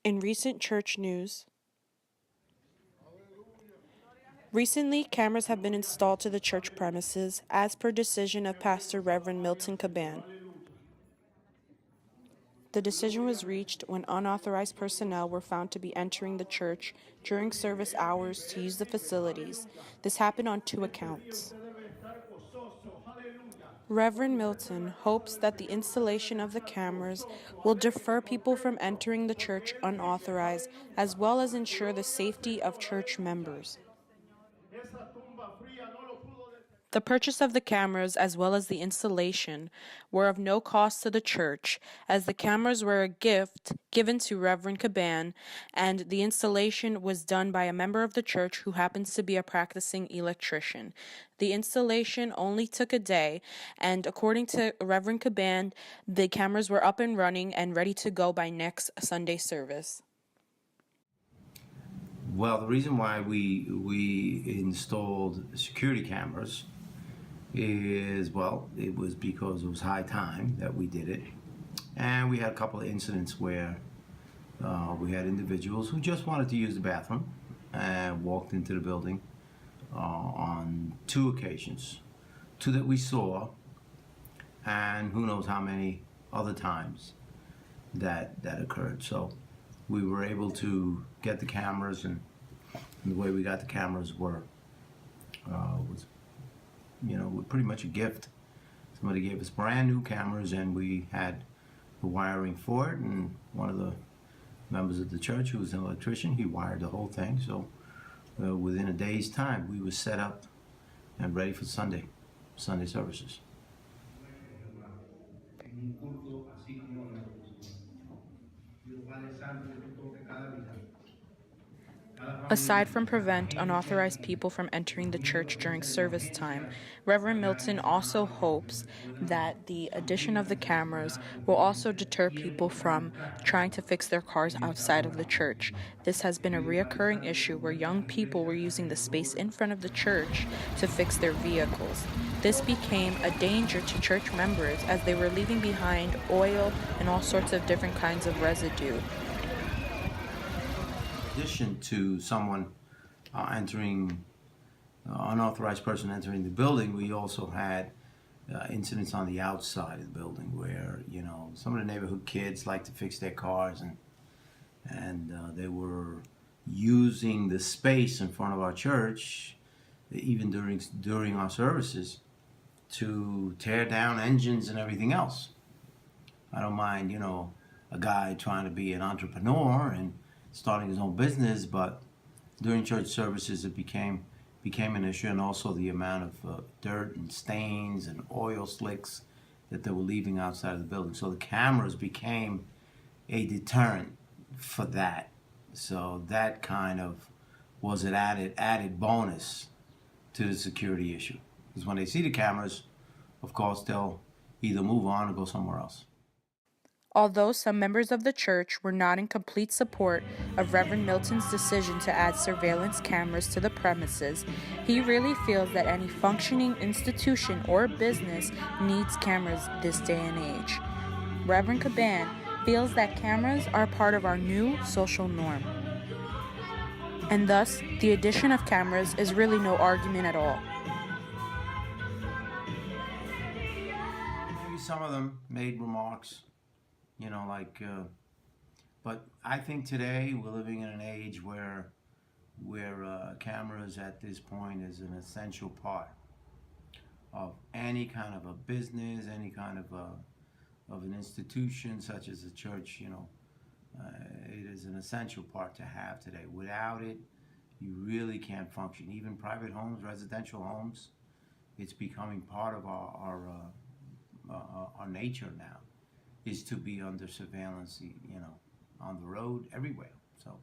In recent church news, recently cameras have been installed to the church premises as per decision of Pastor Reverend Milton Caban. The decision was reached when unauthorized personnel were found to be entering the church during service hours to use the facilities. This happened on 2 accounts. Reverend Milton hopes that the installation of the cameras will deter people from entering the church unauthorized, as well as ensure the safety of church members. The purchase of the cameras as well as the installation were of no cost to the church, as the cameras were a gift given to Reverend Caban, and the installation was done by a member of the church who happens to be a practicing electrician. The installation only took a day, and according to Reverend Caban, the cameras were up and running and ready to go by next Sunday service. Well, the reason why we installed security cameras is, well, it was because it was high time that we did it, and we had a couple of incidents where we had individuals who just wanted to use the bathroom and walked into the building on 2 occasions, 2 that we saw, and who knows how many other times that occurred. So we were able to get the cameras, and the way we got the cameras was pretty much a gift. Somebody gave us brand new cameras, and we had the wiring for it, and one of the members of the church, who was an electrician, he wired the whole thing. So within a day's time we were set up and ready for Sunday services. Aside from prevent unauthorized people from entering the church during service time, Reverend Milton also hopes that the addition of the cameras will also deter people from trying to fix their cars outside of the church. This has been a reoccurring issue where young people were using the space in front of the church to fix their vehicles. This became a danger to church members as they were leaving behind oil and all sorts of different kinds of residue. In addition to someone unauthorized person entering the building, we also had incidents on the outside of the building where, some of the neighborhood kids like to fix their cars, and they were using the space in front of our church, even during our services, to tear down engines and everything else. I don't mind, a guy trying to be an entrepreneur and starting his own business, but during church services it became an issue, and also the amount of dirt and stains and oil slicks that they were leaving outside of the building. So the cameras became a deterrent for that. So that kind of was an added bonus to the security issue, because when they see the cameras, of course, they'll either move on or go somewhere else. Although some members of the church were not in complete support of Reverend Milton's decision to add surveillance cameras to the premises, he really feels that any functioning institution or business needs cameras this day and age. Reverend Caban feels that cameras are part of our new social norm, and thus the addition of cameras is really no argument at all. Maybe some of them made remarks, but I think today we're living in an age where cameras at this point is an essential part of any kind of a business, any kind of an institution such as a church. It is an essential part to have today. Without it, you really can't function. Even private homes, residential homes, it's becoming part of our nature now, is to be under surveillance, on the road, everywhere. So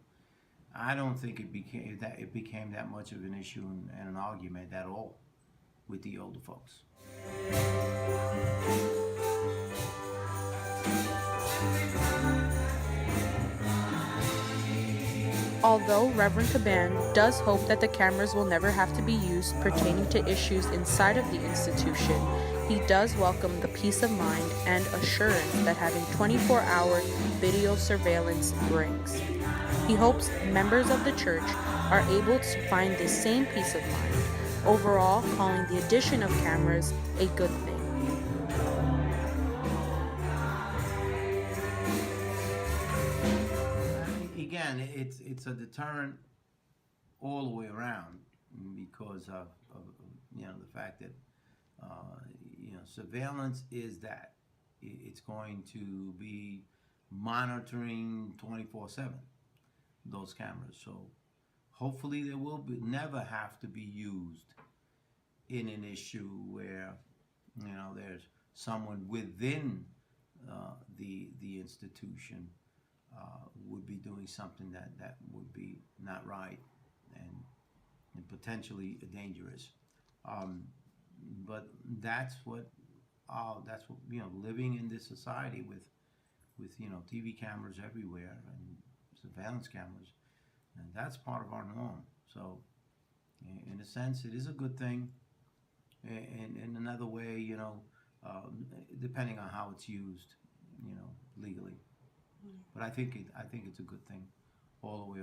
I don't think it became that much of an issue and an argument at all with the older folks. Although Reverend Caban does hope that the cameras will never have to be used pertaining to issues inside of the institution, He does welcome the peace of mind and assurance that having 24-hour video surveillance brings. He hopes members of the church are able to find the same peace of mind, overall calling the addition of cameras a good thing. Again, it's a deterrent all the way around because of the fact that surveillance is that it's going to be monitoring 24/7 those cameras. So hopefully they will never have to be used in an issue where there's someone within the institution would be doing something that would be not right and potentially dangerous. But that's what living in this society with TV cameras everywhere and surveillance cameras, and that's part of our norm. So in a sense, it is a good thing. In another way, depending on how it's used, legally. But I think it's a good thing all the way